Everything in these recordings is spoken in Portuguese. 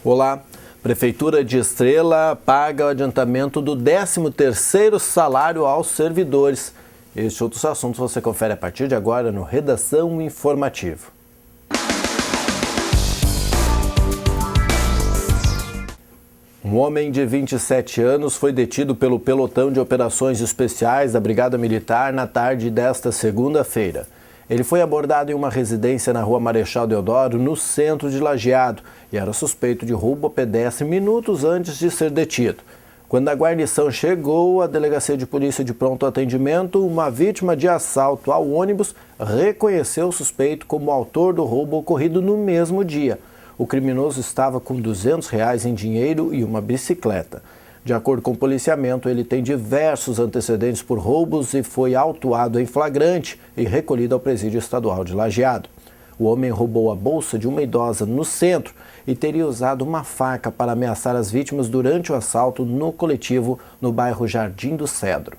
Olá, Prefeitura de Estrela paga o adiantamento do 13º salário aos servidores. Este e outros assuntos você confere a partir de agora no Redação Informativo. Um homem de 27 anos foi detido pelo pelotão de operações especiais da Brigada Militar na tarde desta segunda-feira. Ele foi abordado em uma residência na Rua Marechal Deodoro, no centro de Lajeado, e era suspeito de roubo a pedestre minutos antes de ser detido. Quando a guarnição chegou à Delegacia de Polícia de Pronto Atendimento, uma vítima de assalto ao ônibus reconheceu o suspeito como autor do roubo ocorrido no mesmo dia. O criminoso estava com R$200 em dinheiro e uma bicicleta. De acordo com o policiamento, ele tem diversos antecedentes por roubos e foi autuado em flagrante e recolhido ao presídio estadual de Lajeado. O homem roubou a bolsa de uma idosa no centro e teria usado uma faca para ameaçar as vítimas durante o assalto no coletivo no bairro Jardim do Cedro.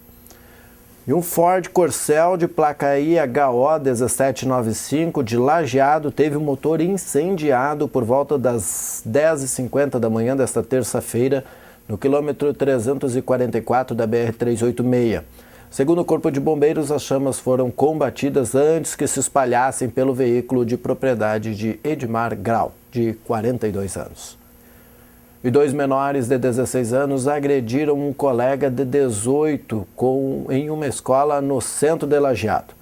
E um Ford Corcel de placa IHO 1795 de Lajeado teve o motor incendiado por volta das 10h50 da manhã desta terça-feira, no quilômetro 344 da BR-386. Segundo o Corpo de Bombeiros, as chamas foram combatidas antes que se espalhassem pelo veículo de propriedade de Edmar Grau, de 42 anos. E 2 menores de 16 anos agrediram um colega de 18 em uma escola no centro de Lajeado.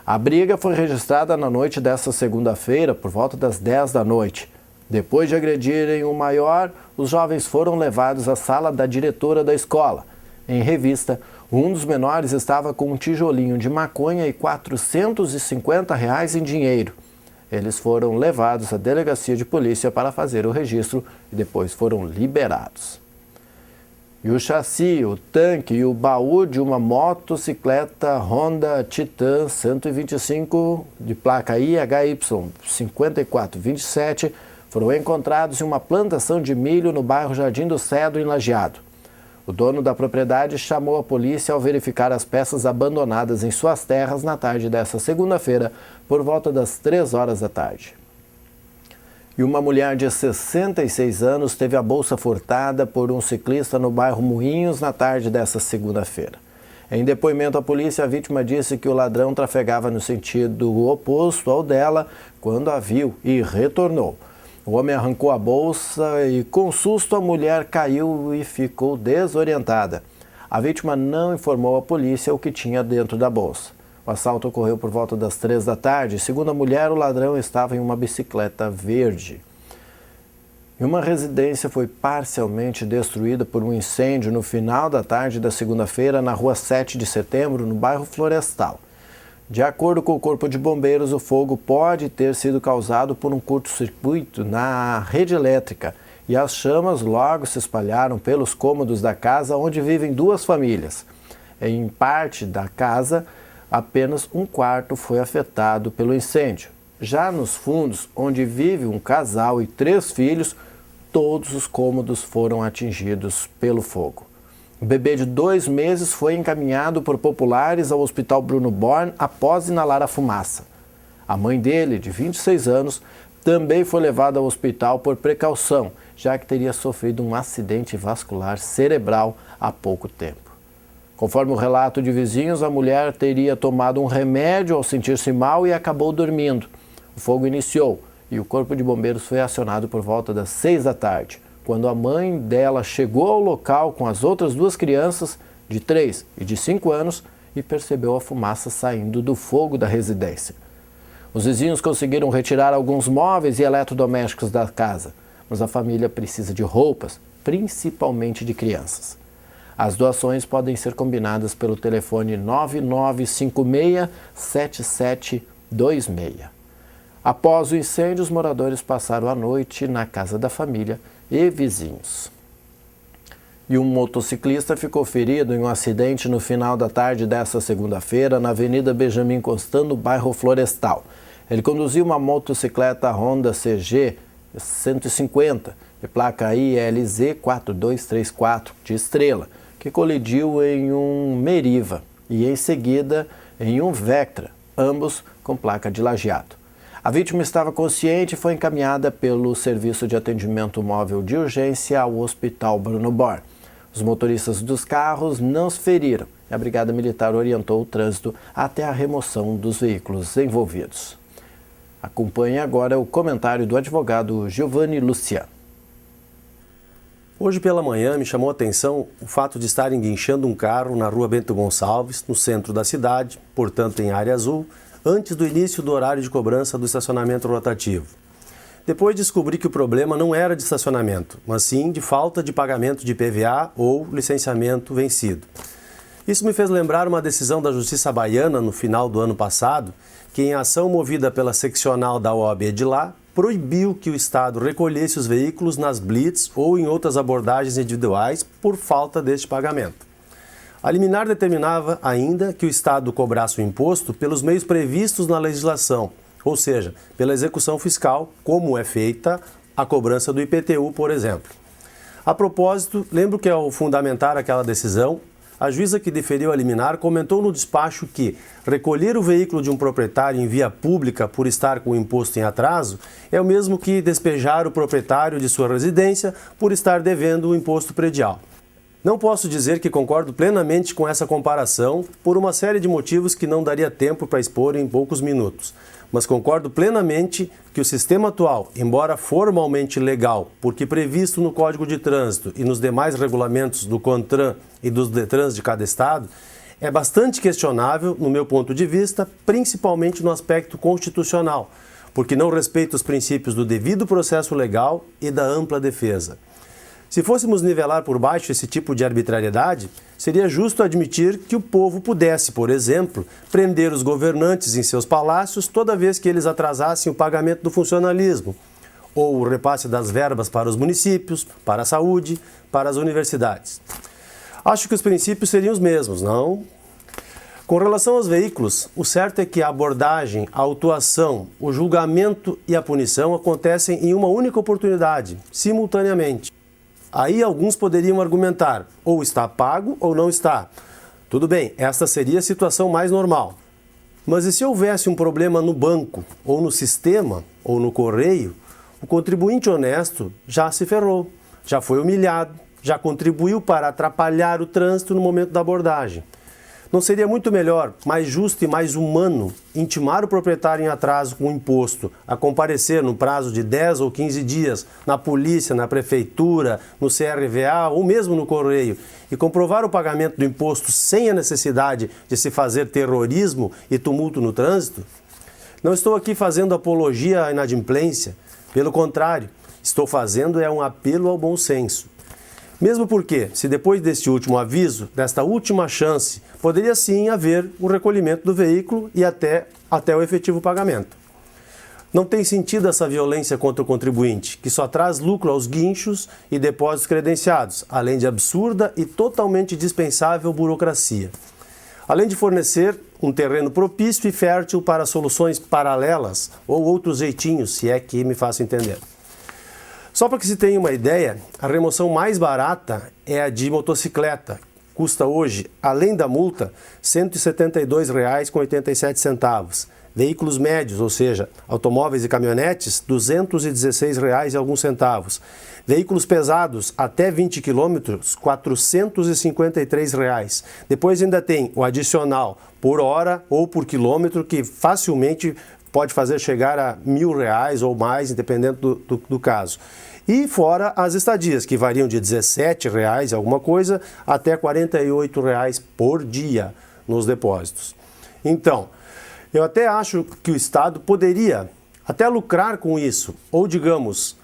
A briga foi registrada na noite desta segunda-feira, por volta das 10 da noite. Depois de agredirem o maior, os jovens foram levados à sala da diretora da escola. Em revista, um dos menores estava com um tijolinho de maconha e R$450 em dinheiro. Eles foram levados à delegacia de polícia para fazer o registro e depois foram liberados. E o chassi, o tanque e o baú de uma motocicleta Honda Titan 125 de placa IHY 5427 foram encontrados em uma plantação de milho no bairro Jardim do Cedro, em Lajeado. O dono da propriedade chamou a polícia ao verificar as peças abandonadas em suas terras na tarde desta segunda-feira, por volta das 3 horas da tarde. E uma mulher de 66 anos teve a bolsa furtada por um ciclista no bairro Moinhos na tarde desta segunda-feira. Em depoimento à polícia, a vítima disse que o ladrão trafegava no sentido oposto ao dela quando a viu e retornou. O homem arrancou a bolsa e, com susto, a mulher caiu e ficou desorientada. A vítima não informou à polícia o que tinha dentro da bolsa. O assalto ocorreu por volta das 3 da tarde. Segundo a mulher, o ladrão estava em uma bicicleta verde. E uma residência foi parcialmente destruída por um incêndio no final da tarde da segunda-feira na rua 7 de setembro, no bairro Florestal. De acordo com o Corpo de Bombeiros, o fogo pode ter sido causado por um curto-circuito na rede elétrica e as chamas logo se espalharam pelos cômodos da casa onde vivem 2 famílias. Em parte da casa, apenas um quarto foi afetado pelo incêndio. Já nos fundos, onde vive um casal e 3 filhos, todos os cômodos foram atingidos pelo fogo. O bebê de 2 meses foi encaminhado por populares ao Hospital Bruno Born após inalar a fumaça. A mãe dele, de 26 anos, também foi levada ao hospital por precaução, já que teria sofrido um acidente vascular cerebral há pouco tempo. Conforme o relato de vizinhos, a mulher teria tomado um remédio ao sentir-se mal e acabou dormindo. O fogo iniciou e o Corpo de Bombeiros foi acionado por volta das 6 da tarde. Quando a mãe dela chegou ao local com as outras 2 crianças, de 3 e de 5 anos, e percebeu a fumaça saindo do fogo da residência. Os vizinhos conseguiram retirar alguns móveis e eletrodomésticos da casa, mas a família precisa de roupas, principalmente de crianças. As doações podem ser combinadas pelo telefone 9956-7726. Após o incêndio, os moradores passaram a noite na casa da família e vizinhos. E um motociclista ficou ferido em um acidente no final da tarde desta segunda-feira na Avenida Benjamin Constant, no bairro Florestal. Ele conduzia uma motocicleta Honda CG 150, de placa ILZ 4234, de Estrela, que colidiu em um Meriva e em seguida em um Vectra, ambos com placa de Lajeado. A vítima estava consciente e foi encaminhada pelo Serviço de Atendimento Móvel de Urgência ao Hospital Bruno Bor. Os motoristas dos carros não se feriram e a Brigada Militar orientou o trânsito até a remoção dos veículos envolvidos. Acompanhe agora o comentário do advogado Giovanni Luciano. Hoje pela manhã me chamou a atenção o fato de estarem guinchando um carro na rua Bento Gonçalves, no centro da cidade, portanto em área azul, antes do início do horário de cobrança do estacionamento rotativo. Depois descobri que o problema não era de estacionamento, mas sim de falta de pagamento de IPVA ou licenciamento vencido. Isso me fez lembrar uma decisão da Justiça Baiana no final do ano passado, que em ação movida pela seccional da OAB de lá, proibiu que o Estado recolhesse os veículos nas blitz ou em outras abordagens individuais por falta deste pagamento. A liminar determinava ainda que o Estado cobrasse o imposto pelos meios previstos na legislação, ou seja, pela execução fiscal, como é feita a cobrança do IPTU, por exemplo. A propósito, lembro que ao fundamentar aquela decisão, a juíza que deferiu a liminar comentou no despacho que recolher o veículo de um proprietário em via pública por estar com o imposto em atraso é o mesmo que despejar o proprietário de sua residência por estar devendo o imposto predial. Não posso dizer que concordo plenamente com essa comparação por uma série de motivos que não daria tempo para expor em poucos minutos. Mas concordo plenamente que o sistema atual, embora formalmente legal, porque previsto no Código de Trânsito e nos demais regulamentos do CONTRAN e dos DETRANs de cada estado, é bastante questionável, no meu ponto de vista, principalmente no aspecto constitucional, porque não respeita os princípios do devido processo legal e da ampla defesa. Se fôssemos nivelar por baixo esse tipo de arbitrariedade, seria justo admitir que o povo pudesse, por exemplo, prender os governantes em seus palácios toda vez que eles atrasassem o pagamento do funcionalismo, ou o repasse das verbas para os municípios, para a saúde, para as universidades. Acho que os princípios seriam os mesmos, não? Com relação aos veículos, o certo é que a abordagem, a autuação, o julgamento e a punição acontecem em uma única oportunidade, simultaneamente. Aí alguns poderiam argumentar, ou está pago ou não está. Tudo bem, esta seria a situação mais normal. Mas e se houvesse um problema no banco, ou no sistema, ou no correio, o contribuinte honesto já se ferrou, já foi humilhado, já contribuiu para atrapalhar o trânsito no momento da abordagem. Não seria muito melhor, mais justo e mais humano, intimar o proprietário em atraso com o imposto a comparecer no prazo de 10 ou 15 dias na polícia, na prefeitura, no CRVA ou mesmo no correio e comprovar o pagamento do imposto sem a necessidade de se fazer terrorismo e tumulto no trânsito? Não estou aqui fazendo apologia à inadimplência, pelo contrário, estou fazendo um apelo ao bom senso. Mesmo porque, se depois deste último aviso, desta última chance, poderia sim haver o recolhimento do veículo e até o efetivo pagamento. Não tem sentido essa violência contra o contribuinte, que só traz lucro aos guinchos e depósitos credenciados, além de absurda e totalmente dispensável burocracia. Além de fornecer um terreno propício e fértil para soluções paralelas ou outros jeitinhos, se é que me faço entender. Só para que se tenha uma ideia, a remoção mais barata é a de motocicleta. Custa hoje, além da multa, R$ 172,87. Veículos médios, ou seja, automóveis e caminhonetes, R$ 216,00 e alguns centavos. Veículos pesados, até 20 km, R$ 453,00. Depois ainda tem o adicional por hora ou por quilômetro, que facilmente pode fazer chegar a R$ 1.000 ou mais, dependendo do caso. E fora as estadias, que variam de R$ 17,00 alguma coisa até R$ 48,00 por dia nos depósitos. Então, eu até acho que o Estado poderia até lucrar com isso, ou digamos,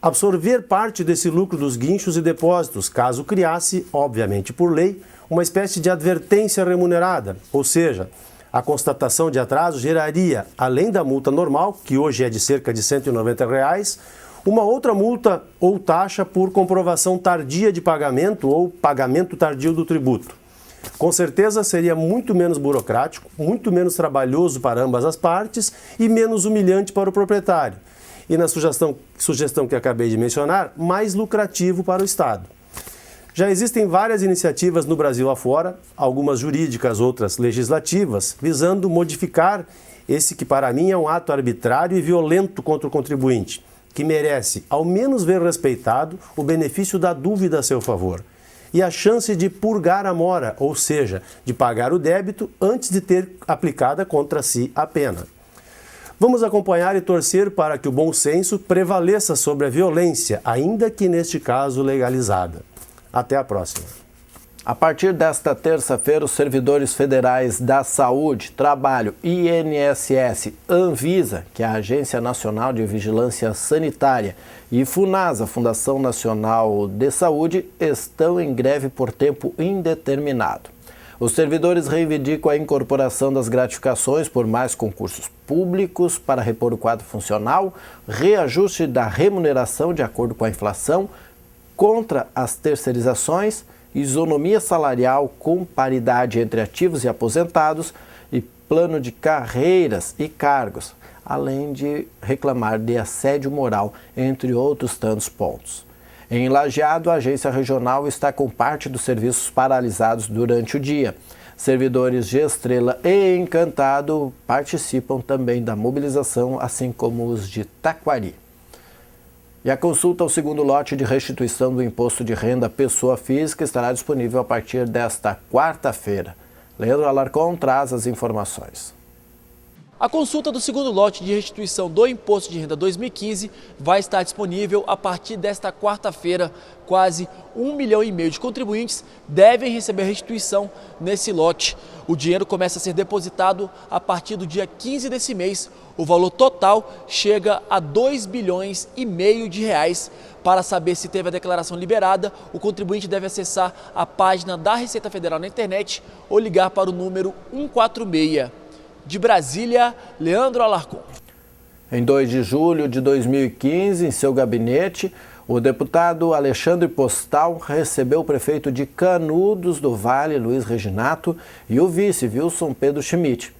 absorver parte desse lucro dos guinchos e depósitos, caso criasse, obviamente por lei, uma espécie de advertência remunerada, ou seja, a constatação de atraso geraria, além da multa normal, que hoje é de cerca de R$ 190,00, uma outra multa ou taxa por comprovação tardia de pagamento ou pagamento tardio do tributo. Com certeza seria muito menos burocrático, muito menos trabalhoso para ambas as partes e menos humilhante para o proprietário. E na sugestão que acabei de mencionar, mais lucrativo para o Estado. Já existem várias iniciativas no Brasil afora, algumas jurídicas, outras legislativas, visando modificar Esse que para mim é um ato arbitrário e violento contra o contribuinte, que merece ao menos ver respeitado o benefício da dúvida a seu favor e a chance de purgar a mora, ou seja, de pagar o débito antes de ter aplicada contra si a pena. Vamos acompanhar e torcer para que o bom senso prevaleça sobre a violência, ainda que neste caso legalizada. Até a próxima. A partir desta terça-feira, os servidores federais da Saúde, Trabalho, INSS, Anvisa, que é a Agência Nacional de Vigilância Sanitária, e FUNASA, Fundação Nacional de Saúde, estão em greve por tempo indeterminado. Os servidores reivindicam a incorporação das gratificações por mais concursos públicos para repor o quadro funcional, reajuste da remuneração de acordo com a inflação, contra as terceirizações, isonomia salarial com paridade entre ativos e aposentados e plano de carreiras e cargos, além de reclamar de assédio moral, entre outros tantos pontos. Em Lajeado, a agência regional está com parte dos serviços paralisados durante o dia. Servidores de Estrela e Encantado participam também da mobilização, assim como os de Taquari. E a consulta ao segundo lote de restituição do imposto de renda pessoa física estará disponível a partir desta quarta-feira. Leandro Alarcon traz as informações. A consulta do segundo lote de restituição do Imposto de Renda 2015 vai estar disponível a partir desta quarta-feira. Quase 1,5 milhão de contribuintes devem receber restituição nesse lote. O dinheiro começa a ser depositado a partir do dia 15 desse mês. O valor total chega a 2,5 bilhões de reais. Para saber se teve a declaração liberada, o contribuinte deve acessar a página da Receita Federal na internet ou ligar para o número 146. De Brasília, Leandro Alarcon. Em 2 de julho de 2015, em seu gabinete, o deputado Alexandre Postal recebeu o prefeito de Canudos do Vale, Luiz Reginato, e o vice, Wilson Pedro Schmidt.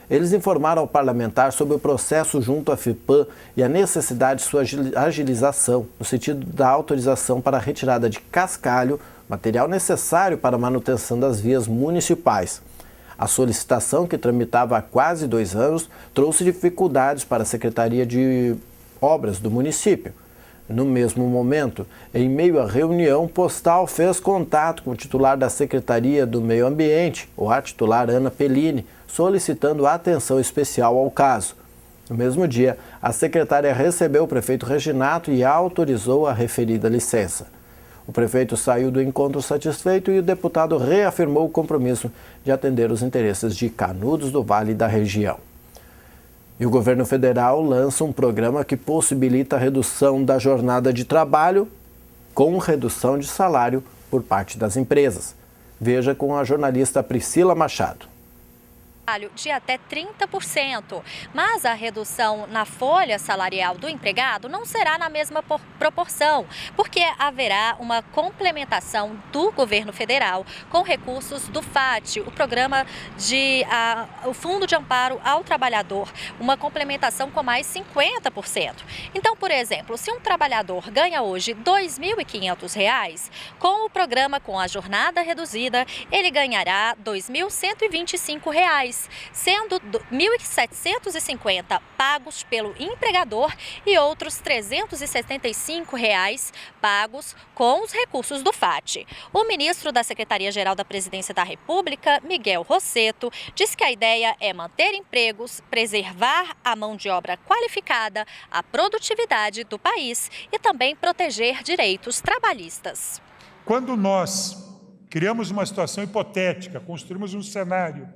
Eles informaram ao parlamentar sobre o processo junto à FIPAM e a necessidade de sua agilização, no sentido da autorização para a retirada de cascalho, material necessário para a manutenção das vias municipais. A solicitação, que tramitava há quase 2 anos, trouxe dificuldades para a Secretaria de Obras do município. No mesmo momento, em meio à reunião, Postal fez contato com o titular da Secretaria do Meio Ambiente, ou a titular Ana Pellini, solicitando atenção especial ao caso. No mesmo dia, a secretária recebeu o prefeito Reginato e autorizou a referida licença. O prefeito saiu do encontro satisfeito e o deputado reafirmou o compromisso de atender os interesses de Canudos do Vale e da região. E o governo federal lança um programa que possibilita a redução da jornada de trabalho com redução de salário por parte das empresas. Veja com a jornalista Priscila Machado. De até 30%, mas a redução na folha salarial do empregado não será na mesma proporção, porque haverá uma complementação do governo federal com recursos do FAT, o programa o Fundo de Amparo ao Trabalhador, uma complementação com mais 50%. Então, por exemplo, se um trabalhador ganha hoje R$ 2.500, com o programa com a jornada reduzida, ele ganhará R$ 2.125. Sendo R$ 1.750 pagos pelo empregador e outros R$ 375 pagos com os recursos do FAT. O ministro da Secretaria-Geral da Presidência da República, Miguel Rosseto, diz que a ideia é manter empregos, preservar a mão de obra qualificada, a produtividade do país e também proteger direitos trabalhistas. Quando nós criamos uma situação hipotética, construímos um cenário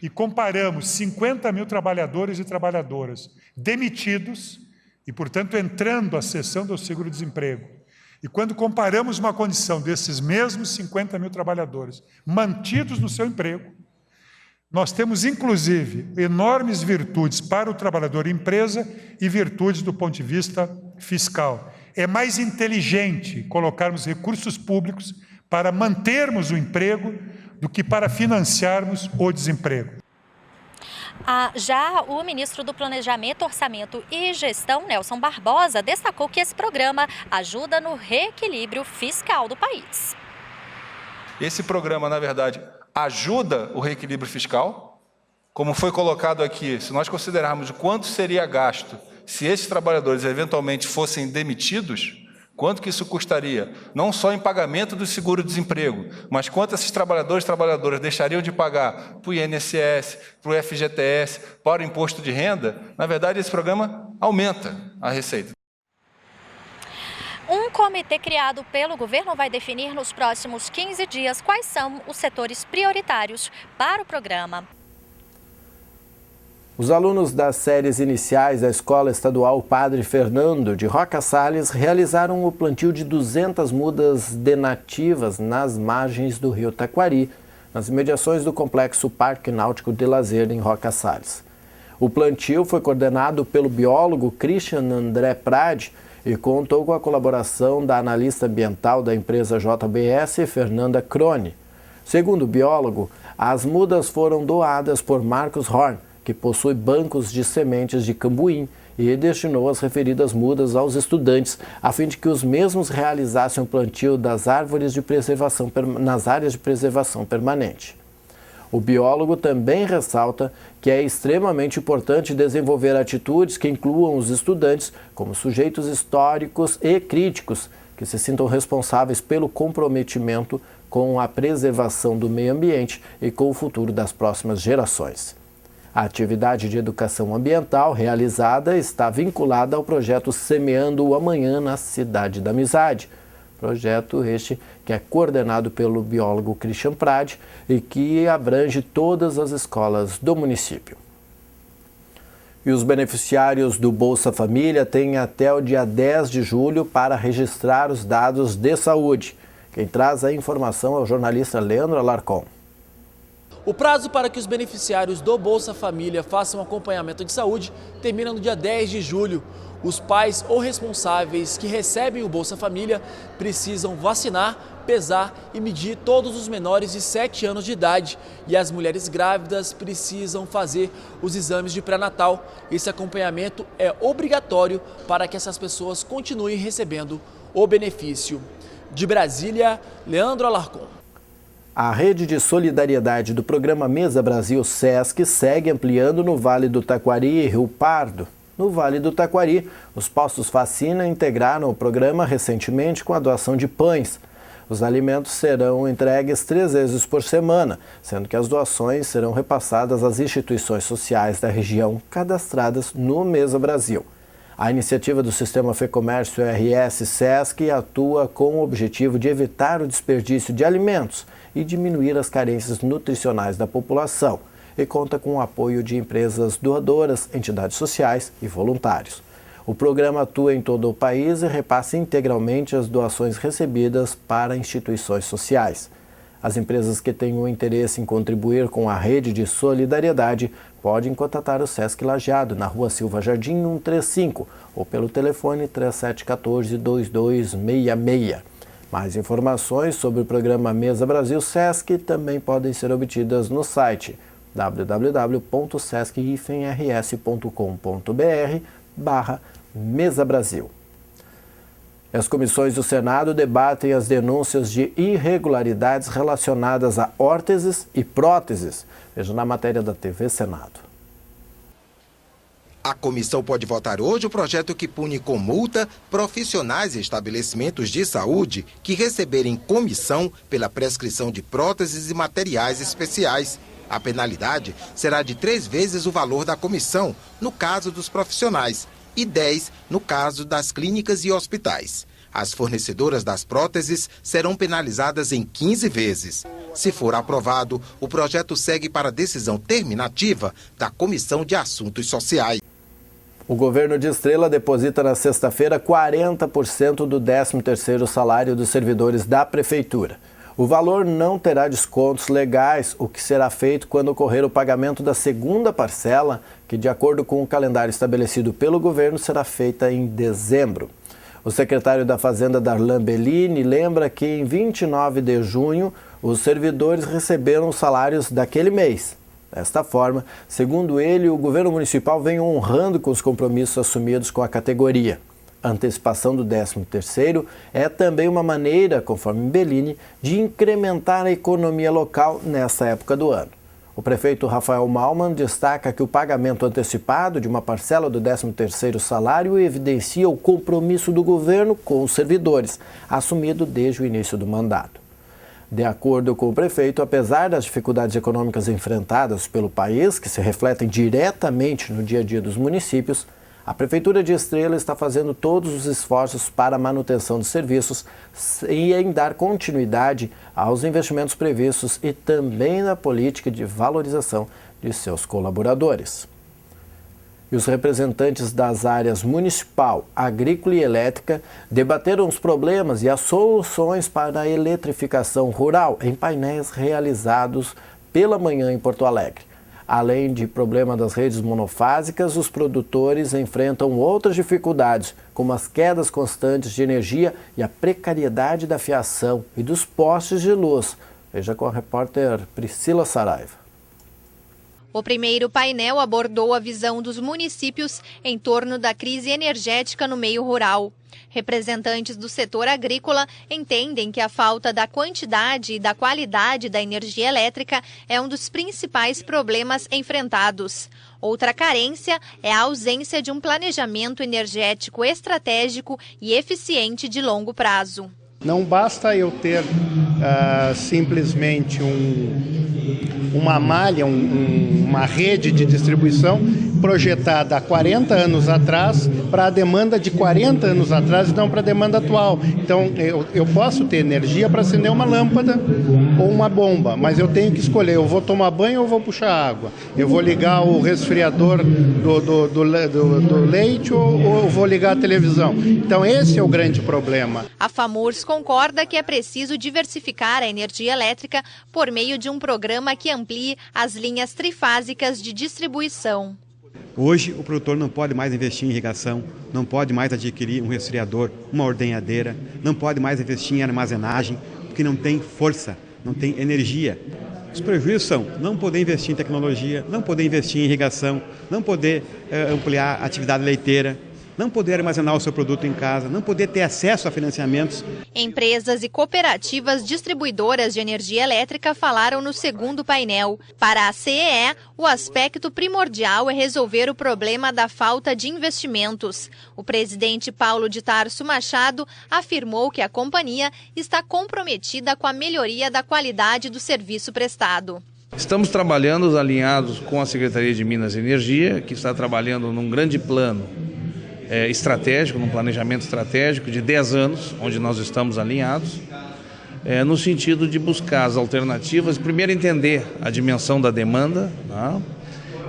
e comparamos 50 mil trabalhadores e trabalhadoras demitidos e, portanto, entrando à cessão do seguro-desemprego, e quando comparamos uma condição desses mesmos 50 mil trabalhadores mantidos no seu emprego, nós temos, inclusive, enormes virtudes para o trabalhador e empresa e virtudes do ponto de vista fiscal. É mais inteligente colocarmos recursos públicos para mantermos o emprego do que para financiarmos o desemprego. Já o ministro do Planejamento, Orçamento e Gestão, Nelson Barbosa, destacou que esse programa ajuda no reequilíbrio fiscal do país. Esse programa, na verdade, ajuda o reequilíbrio fiscal, Como foi colocado aqui, se nós considerarmos quanto seria gasto se esses trabalhadores eventualmente fossem demitidos, quanto que isso custaria? Não só em pagamento do seguro-desemprego, mas quanto esses trabalhadores e trabalhadoras deixariam de pagar para o INSS, para o FGTS, para o imposto de renda? Na verdade, esse programa aumenta a receita. Um comitê criado pelo governo vai definir nos próximos 15 dias quais são os setores prioritários para o programa. Os alunos das séries iniciais da Escola Estadual Padre Fernando de Roca Salles realizaram o plantio de 200 mudas de nativas nas margens do rio Taquari, nas imediações do Complexo Parque Náutico de Lazer em Roca Salles. O plantio foi coordenado pelo biólogo Christian André Prade e contou com a colaboração da analista ambiental da empresa JBS, Fernanda Crone. Segundo o biólogo, as mudas foram doadas por Marcos Horn, que possui bancos de sementes de cambuim, e destinou as referidas mudas aos estudantes, a fim de que os mesmos realizassem o plantio das árvores de preservação nas áreas de preservação permanente. O biólogo também ressalta que é extremamente importante desenvolver atitudes que incluam os estudantes como sujeitos históricos e críticos, que se sintam responsáveis pelo comprometimento com a preservação do meio ambiente e com o futuro das próximas gerações. A atividade de educação ambiental realizada está vinculada ao projeto Semeando o Amanhã na Cidade da Amizade. Projeto este que é coordenado pelo biólogo Christian Prade e que abrange todas as escolas do município. E os beneficiários do Bolsa Família têm até o dia 10 de julho para registrar os dados de saúde. Quem traz a informação é o jornalista Leandro Alarcon. O prazo para que os beneficiários do Bolsa Família façam acompanhamento de saúde termina no dia 10 de julho. Os pais ou responsáveis que recebem o Bolsa Família precisam vacinar, pesar e medir todos os menores de 7 anos de idade. E as mulheres grávidas precisam fazer os exames de pré-natal. Esse acompanhamento é obrigatório para que essas pessoas continuem recebendo o benefício. De Brasília, Leandro Alarcon. A rede de solidariedade do programa Mesa Brasil SESC segue ampliando no Vale do Taquari e Rio Pardo. No Vale do Taquari, os postos Facina integraram o programa recentemente com a doação de pães. Os alimentos serão entregues 3 vezes por semana, sendo que as doações serão repassadas às instituições sociais da região cadastradas no Mesa Brasil. A iniciativa do Sistema Fecomércio RS SESC atua com o objetivo de evitar o desperdício de alimentos e diminuir as carências nutricionais da população, e conta com o apoio de empresas doadoras, entidades sociais e voluntários. O programa atua em todo o país e repassa integralmente as doações recebidas para instituições sociais. As empresas que tenham interesse em contribuir com a rede de solidariedade podem contatar o SESC Lajeado, na Rua Silva Jardim 135, ou pelo telefone 3714-2266. Mais informações sobre o programa Mesa Brasil SESC também podem ser obtidas no site www.sesc-rs.com.br/Mesa Brasil. As comissões do Senado debatem as denúncias de irregularidades relacionadas a órteses e próteses. Veja na matéria da TV Senado. A comissão pode votar hoje o projeto que pune com multa profissionais e estabelecimentos de saúde que receberem comissão pela prescrição de próteses e materiais especiais. A penalidade será de 3 vezes o valor da comissão, no caso dos profissionais, e 10 no caso das clínicas e hospitais. As fornecedoras das próteses serão penalizadas em 15 vezes. Se for aprovado, o projeto segue para a decisão terminativa da Comissão de Assuntos Sociais. O governo de Estrela deposita na sexta-feira 40% do 13º salário dos servidores da prefeitura. O valor não terá descontos legais, o que será feito quando ocorrer o pagamento da segunda parcela, que, de acordo com o calendário estabelecido pelo governo, será feita em dezembro. O secretário da Fazenda, Darlan Bellini, lembra que em 29 de junho os servidores receberam os salários daquele mês. Desta forma, segundo ele, o governo municipal vem honrando com os compromissos assumidos com a categoria. A antecipação do 13º é também uma maneira, conforme Bellini, de incrementar a economia local nesta época do ano. O prefeito Rafael Malman destaca que o pagamento antecipado de uma parcela do 13º salário evidencia o compromisso do governo com os servidores, assumido desde o início do mandato. De acordo com o prefeito, apesar das dificuldades econômicas enfrentadas pelo país, que se refletem diretamente no dia a dia dos municípios, a Prefeitura de Estrela está fazendo todos os esforços para a manutenção dos serviços e em dar continuidade aos investimentos previstos e também na política de valorização de seus colaboradores. E os representantes das áreas municipal, agrícola e elétrica debateram os problemas e as soluções para a eletrificação rural em painéis realizados pela manhã em Porto Alegre. Além de problema das redes monofásicas, os produtores enfrentam outras dificuldades, como as quedas constantes de energia e a precariedade da fiação e dos postes de luz. Veja com a repórter Priscila Saraiva. O primeiro painel abordou a visão dos municípios em torno da crise energética no meio rural. Representantes do setor agrícola entendem que a falta da quantidade e da qualidade da energia elétrica é um dos principais problemas enfrentados. Outra carência é a ausência de um planejamento energético estratégico e eficiente de longo prazo. Não basta eu ter simplesmente uma malha, uma rede de distribuição projetada há 40 anos atrás para a demanda de 40 anos atrás e não para a demanda atual. Então, eu posso ter energia para acender uma lâmpada ou uma bomba, mas eu tenho que escolher, eu vou tomar banho ou vou puxar água? Eu vou ligar o resfriador do leite ou eu vou ligar a televisão? Então, esse é o grande problema. A FAMURS concorda que é preciso diversificar a energia elétrica por meio de um programa que amplie as linhas trifásicas de distribuição. Hoje, o produtor não pode mais investir em irrigação, não pode mais adquirir um resfriador, uma ordenhadeira, não pode mais investir em armazenagem, porque não tem força, não tem energia. Os prejuízos são não poder investir em tecnologia, não poder investir em irrigação, não poder ampliar a atividade leiteira, não poder armazenar o seu produto em casa, não poder ter acesso a financiamentos. Empresas e cooperativas distribuidoras de energia elétrica falaram no segundo painel. Para a CEE, o aspecto primordial é resolver o problema da falta de investimentos. O presidente Paulo de Tarso Machado afirmou que a companhia está comprometida com a melhoria da qualidade do serviço prestado. Estamos trabalhando alinhados com a Secretaria de Minas e Energia, que está trabalhando num grande plano estratégico, num planejamento estratégico de 10 anos, onde nós estamos alinhados, no sentido de buscar as alternativas, primeiro entender a dimensão da demanda, né,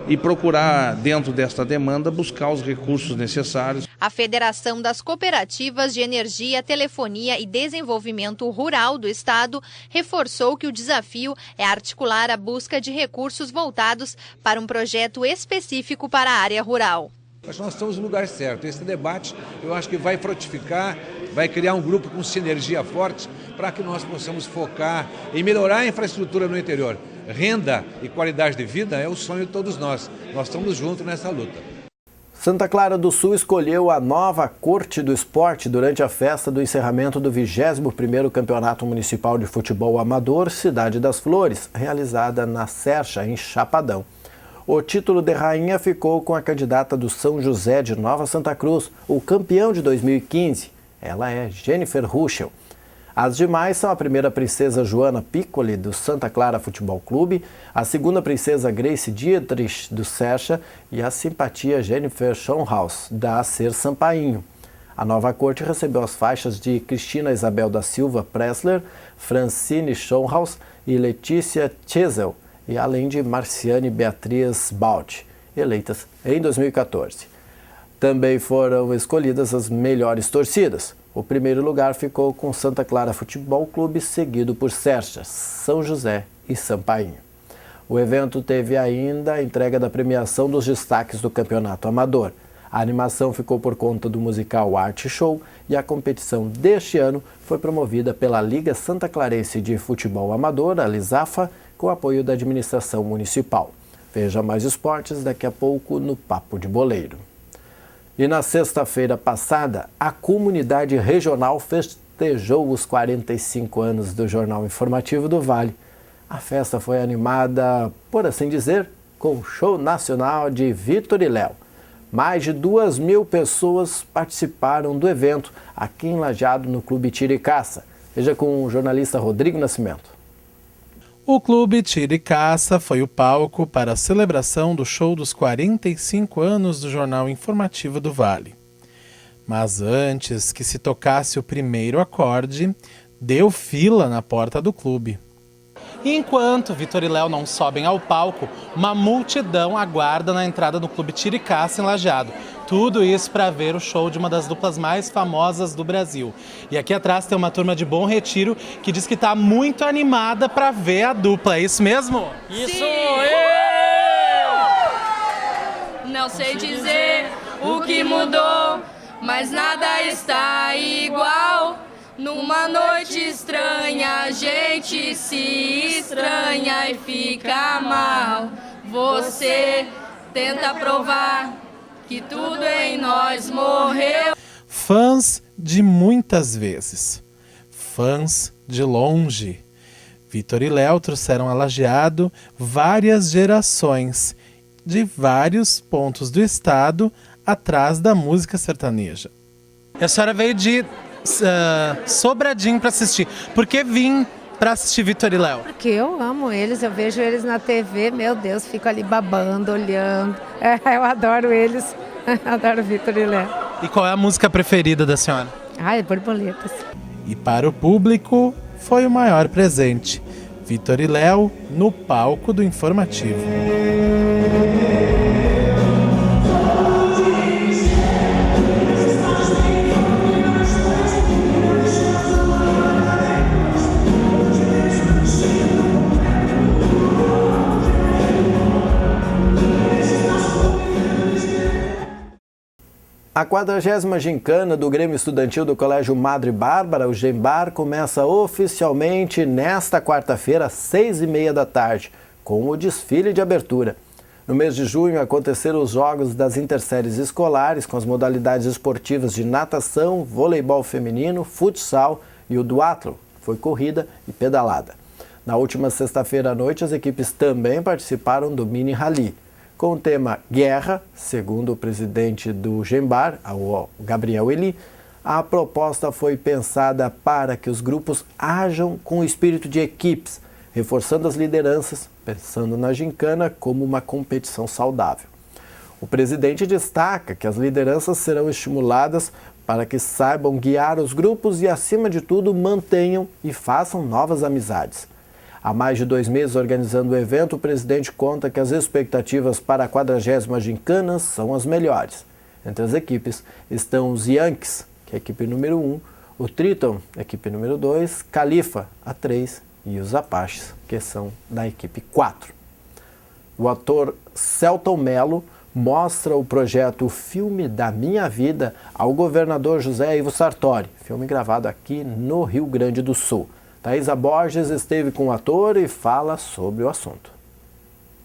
e procurar, dentro desta demanda, buscar os recursos necessários. A Federação das Cooperativas de Energia, Telefonia e Desenvolvimento Rural do Estado reforçou que o desafio é articular a busca de recursos voltados para um projeto específico para a área rural. Mas nós estamos no lugar certo. Esse debate, eu acho que vai frutificar, vai criar um grupo com sinergia forte para que nós possamos focar em melhorar a infraestrutura no interior. Renda e qualidade de vida é o sonho de todos nós. Nós estamos juntos nessa luta. Santa Clara do Sul escolheu a nova Corte do Esporte durante a festa do encerramento do 21º Campeonato Municipal de Futebol Amador Cidade das Flores, realizada na Sercha, em Chapadão. O título de rainha ficou com a candidata do São José de Nova Santa Cruz, o campeão de 2015. Ela é Jennifer Ruschel. As demais são a primeira princesa Joana Piccoli, do Santa Clara Futebol Clube, a segunda princesa Grace Dietrich, do Sercha, e a simpatia Jennifer Schonhaus, da Acer Sampainho. A nova corte recebeu as faixas de Cristina Isabel da Silva Pressler, Francine Schonhaus e Letícia Chesel, e além de Marciane Beatriz Baldi, eleitas em 2014. Também foram escolhidas as melhores torcidas. O primeiro lugar ficou com Santa Clara Futebol Clube, seguido por Sercha, São José e Sampainho. O evento teve ainda a entrega da premiação dos destaques do Campeonato Amador. A animação ficou por conta do musical Arte Show e a competição deste ano foi promovida pela Liga Santa Clarense de Futebol Amador, a Lisafa, com apoio da administração municipal. Veja mais esportes daqui a pouco no Papo de Boleiro. E na sexta-feira passada, a comunidade regional festejou os 45 anos do Jornal Informativo do Vale. A festa foi animada, por assim dizer, com o show nacional de Vitor e Léo. Mais de 2.000 pessoas participaram do evento aqui em Lajeado, no Clube Tira e Caça. Veja com o jornalista Rodrigo Nascimento. O Clube Tira e Caça foi o palco para a celebração do show dos 45 anos do Jornal Informativo do Vale. Mas antes que se tocasse o primeiro acorde, deu fila na porta do clube. Enquanto Vitor e Léo não sobem ao palco, uma multidão aguarda na entrada do Clube Tira e Caça em Lajeado. Tudo isso para ver o show de uma das duplas mais famosas do Brasil. E aqui atrás tem uma turma de Bom Retiro que diz que está muito animada para ver a dupla. É isso mesmo? Isso! Não sei dizer o que mudou, mas nada está igual. Numa noite estranha, a gente se estranha e fica mal. Você tenta provar que tudo em nós morreu. Fãs de muitas vezes, fãs de longe. Vitor e Léo trouxeram a Lajeado várias gerações de vários pontos do estado atrás da música sertaneja. A senhora veio de Sobradinho para assistir. Por que vim para assistir Vitor e Léo? Porque eu amo eles, eu vejo eles na TV, meu Deus, fico ali babando, olhando. Eu adoro eles, adoro Vitor e Léo. E qual é a música preferida da senhora? Ai, Borboletas. E para o público foi o maior presente. Vitor e Léo no palco do Informativo. A 40ª gincana do Grêmio Estudantil do Colégio Madre Bárbara, o GEMBAR, começa oficialmente nesta quarta-feira, às 6h30 da tarde, com o desfile de abertura. No mês de junho aconteceram os jogos das interséries escolares, com as modalidades esportivas de natação, voleibol feminino, futsal e o duatlon, foi corrida e pedalada. Na última sexta-feira à noite, as equipes também participaram do mini rally. Com o tema Guerra, segundo o presidente do GEMBAR, o Gabriel Eli, a proposta foi pensada para que os grupos ajam com o espírito de equipes, reforçando as lideranças, pensando na gincana como uma competição saudável. O presidente destaca que as lideranças serão estimuladas para que saibam guiar os grupos e, acima de tudo, mantenham e façam novas amizades. Há mais de 2 meses organizando o evento, o presidente conta que as expectativas para a 40ª gincana são as melhores. Entre as equipes estão os Yankees, que é a equipe número 1, o Triton, a equipe número 2, Califa, a 3, e os Apaches, que são da equipe 4. O ator Selton Mello mostra o projeto Filme da Minha Vida ao governador José Ivo Sartori, filme gravado aqui no Rio Grande do Sul. Thaisa Borges esteve com o ator e fala sobre o assunto.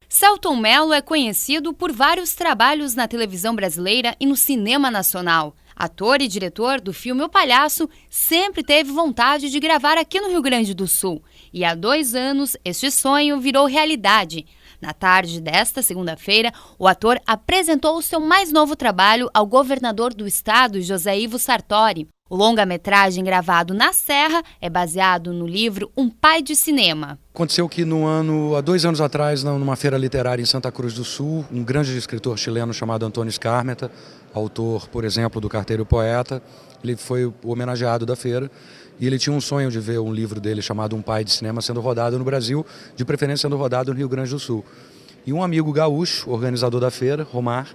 Selton Mello é conhecido por vários trabalhos na televisão brasileira e no cinema nacional. Ator e diretor do filme O Palhaço, sempre teve vontade de gravar aqui no Rio Grande do Sul. E há 2 anos, este sonho virou realidade. Na tarde desta segunda-feira, o ator apresentou o seu mais novo trabalho ao governador do estado, José Ivo Sartori. O longa-metragem gravado na Serra é baseado no livro Um Pai de Cinema. Aconteceu que há 2 anos atrás, numa feira literária em Santa Cruz do Sul, um grande escritor chileno chamado Antônio Skármeta, autor, por exemplo, do Carteiro Poeta, ele foi o homenageado da feira e ele tinha um sonho de ver um livro dele chamado Um Pai de Cinema sendo rodado no Brasil, de preferência sendo rodado no Rio Grande do Sul. E um amigo gaúcho, organizador da feira, Romar,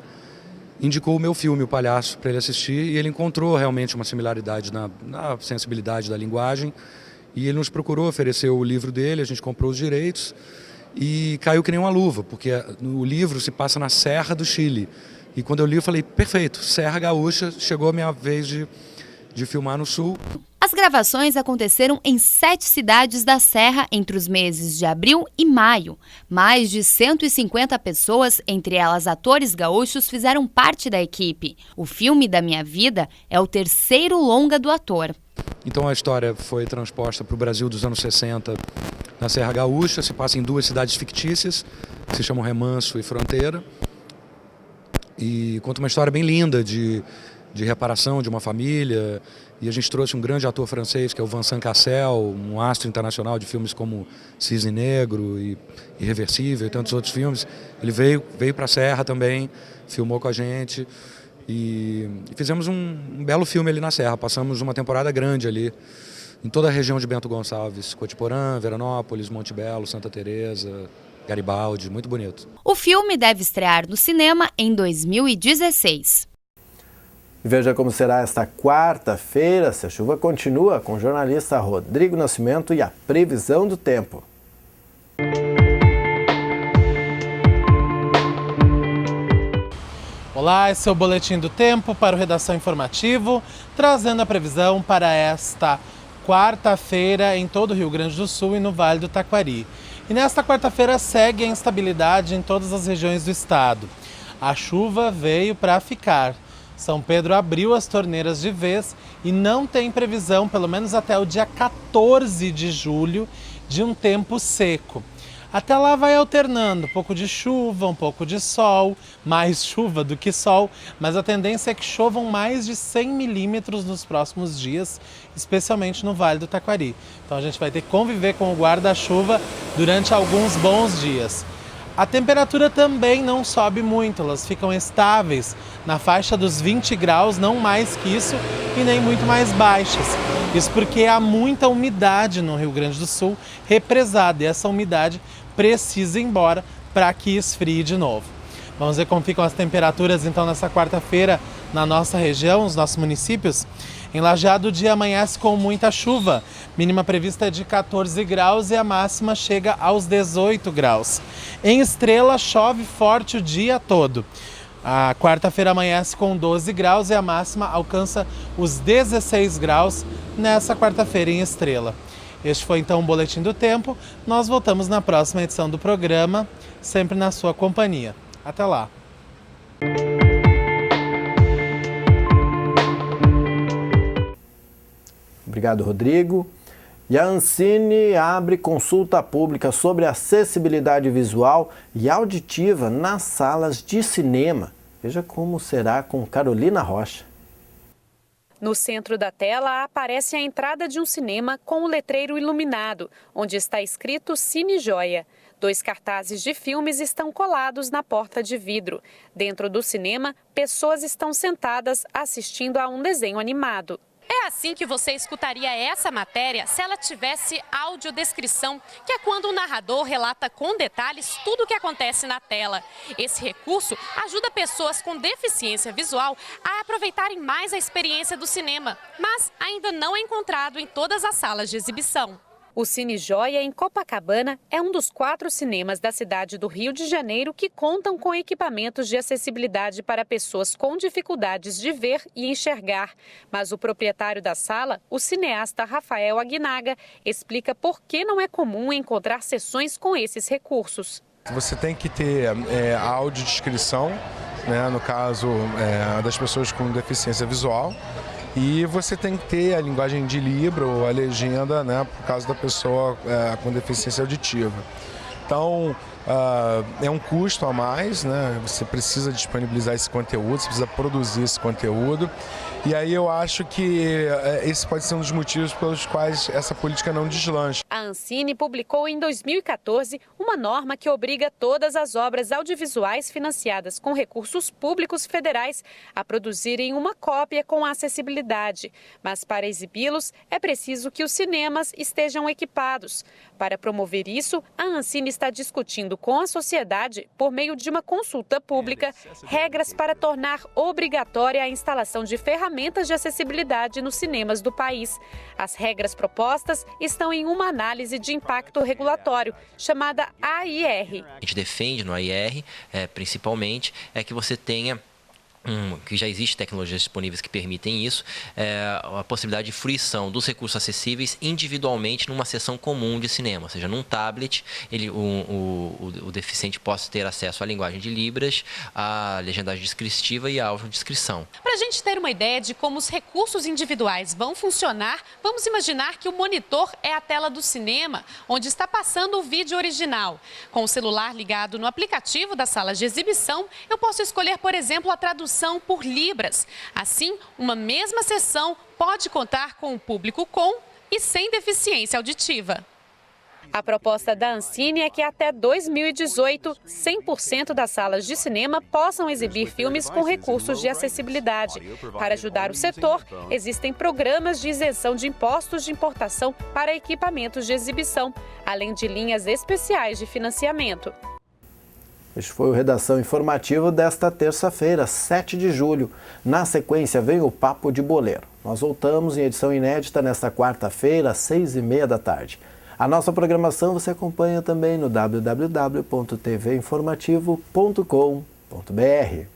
indicou o meu filme, O Palhaço, para ele assistir, e ele encontrou realmente uma similaridade na sensibilidade da linguagem, e ele nos procurou, ofereceu o livro dele, a gente comprou os direitos, e caiu que nem uma luva, porque o livro se passa na Serra do Chile, e quando eu li eu falei, perfeito, Serra Gaúcha, chegou a minha vez de filmar no Sul. As gravações aconteceram em 7 cidades da Serra entre os meses de abril e maio. Mais de 150 pessoas, entre elas atores gaúchos, fizeram parte da equipe. O Filme da Minha Vida é o 3º longa do ator. Então a história foi transposta para o Brasil dos anos 60, na Serra Gaúcha, se passa em 2 cidades fictícias, que se chamam Remanso e Fronteira, e conta uma história bem linda de reparação de uma família. E a gente trouxe um grande ator francês, que é o Vincent Cassel, um astro internacional de filmes como Cisne Negro e Irreversível e tantos outros filmes. Ele veio para a Serra também, filmou com a gente e fizemos um belo filme ali na Serra. Passamos uma temporada grande ali, em toda a região de Bento Gonçalves, Cotiporã, Veranópolis, Monte Belo, Santa Teresa, Garibaldi, muito bonito. O filme deve estrear no cinema em 2016. Veja como será esta quarta-feira, se a chuva continua, com o jornalista Rodrigo Nascimento e a previsão do tempo. Olá, esse é o Boletim do Tempo para o Redação Informativo, trazendo a previsão para esta quarta-feira em todo o Rio Grande do Sul e no Vale do Taquari. E nesta quarta-feira segue a instabilidade em todas as regiões do estado. A chuva veio para ficar. São Pedro abriu as torneiras de vez e não tem previsão, pelo menos até o dia 14 de julho, de um tempo seco. Até lá vai alternando, um pouco de chuva, um pouco de sol, mais chuva do que sol, mas a tendência é que chovam mais de 100 milímetros nos próximos dias, especialmente no Vale do Taquari. Então a gente vai ter que conviver com o guarda-chuva durante alguns bons dias. A temperatura também não sobe muito, elas ficam estáveis na faixa dos 20 graus, não mais que isso e nem muito mais baixas. Isso porque há muita umidade no Rio Grande do Sul represada e essa umidade precisa ir embora para que esfrie de novo. Vamos ver como ficam as temperaturas então nessa quarta-feira na nossa região, nos nossos municípios. Em Lajeado o dia amanhece com muita chuva, mínima prevista é de 14 graus e a máxima chega aos 18 graus. Em Estrela chove forte o dia todo. A quarta-feira amanhece com 12 graus e a máxima alcança os 16 graus nessa quarta-feira em Estrela. Este foi então o Boletim do Tempo. Nós voltamos na próxima edição do programa, sempre na sua companhia. Até lá! Obrigado, Rodrigo. E a Ancine abre consulta pública sobre acessibilidade visual e auditiva nas salas de cinema. Veja como será com Carolina Rocha. No centro da tela aparece a entrada de um cinema com um letreiro iluminado, onde está escrito Cine Joia. 2 cartazes de filmes estão colados na porta de vidro. Dentro do cinema, pessoas estão sentadas assistindo a um desenho animado. É assim que você escutaria essa matéria se ela tivesse audiodescrição, que é quando o narrador relata com detalhes tudo o que acontece na tela. Esse recurso ajuda pessoas com deficiência visual a aproveitarem mais a experiência do cinema, mas ainda não é encontrado em todas as salas de exibição. O Cine Joia, em Copacabana, é um dos 4 cinemas da cidade do Rio de Janeiro que contam com equipamentos de acessibilidade para pessoas com dificuldades de ver e enxergar. Mas o proprietário da sala, o cineasta Rafael Aguinaga, explica por que não é comum encontrar sessões com esses recursos. Você tem que ter a audiodescrição, né, no caso das pessoas com deficiência visual. E você tem que ter a linguagem de Libra, a legenda, né, por causa da pessoa com deficiência auditiva. Então, é um custo a mais, né? Você precisa disponibilizar esse conteúdo, você precisa produzir esse conteúdo. E aí eu acho que esse pode ser um dos motivos pelos quais essa política não deslancha. A Ancine publicou em 2014 uma norma que obriga todas as obras audiovisuais financiadas com recursos públicos federais a produzirem uma cópia com acessibilidade. Mas para exibi-los é preciso que os cinemas estejam equipados. Para promover isso, a Ancine está discutindo com a sociedade, por meio de uma consulta pública, regras para tornar obrigatória a instalação de ferramentas de acessibilidade nos cinemas do país. As regras propostas estão em uma análise de impacto regulatório, chamada AIR. A gente defende no AIR, principalmente, que você tenha que já existem tecnologias disponíveis que permitem isso, a possibilidade de fruição dos recursos acessíveis individualmente numa sessão comum de cinema, ou seja, num tablet, o deficiente possa ter acesso à linguagem de Libras, à legendagem descritiva e à audiodescrição. Para a gente ter uma ideia de como os recursos individuais vão funcionar, vamos imaginar que o monitor é a tela do cinema, onde está passando o vídeo original. Com o celular ligado no aplicativo das salas de exibição, eu posso escolher, por exemplo, a tradução por Libras. Assim, uma mesma sessão pode contar com o público com e sem deficiência auditiva. A proposta da Ancine é que até 2018, 100% das salas de cinema possam exibir filmes com recursos de acessibilidade. Para ajudar o setor, existem programas de isenção de impostos de importação para equipamentos de exibição, além de linhas especiais de financiamento. Este foi o Redação Informativo desta terça-feira, 7 de julho. Na sequência vem o Papo de Boleiro. Nós voltamos em edição inédita nesta quarta-feira, às 6h30 da tarde. A nossa programação você acompanha também no www.tvinformativo.com.br.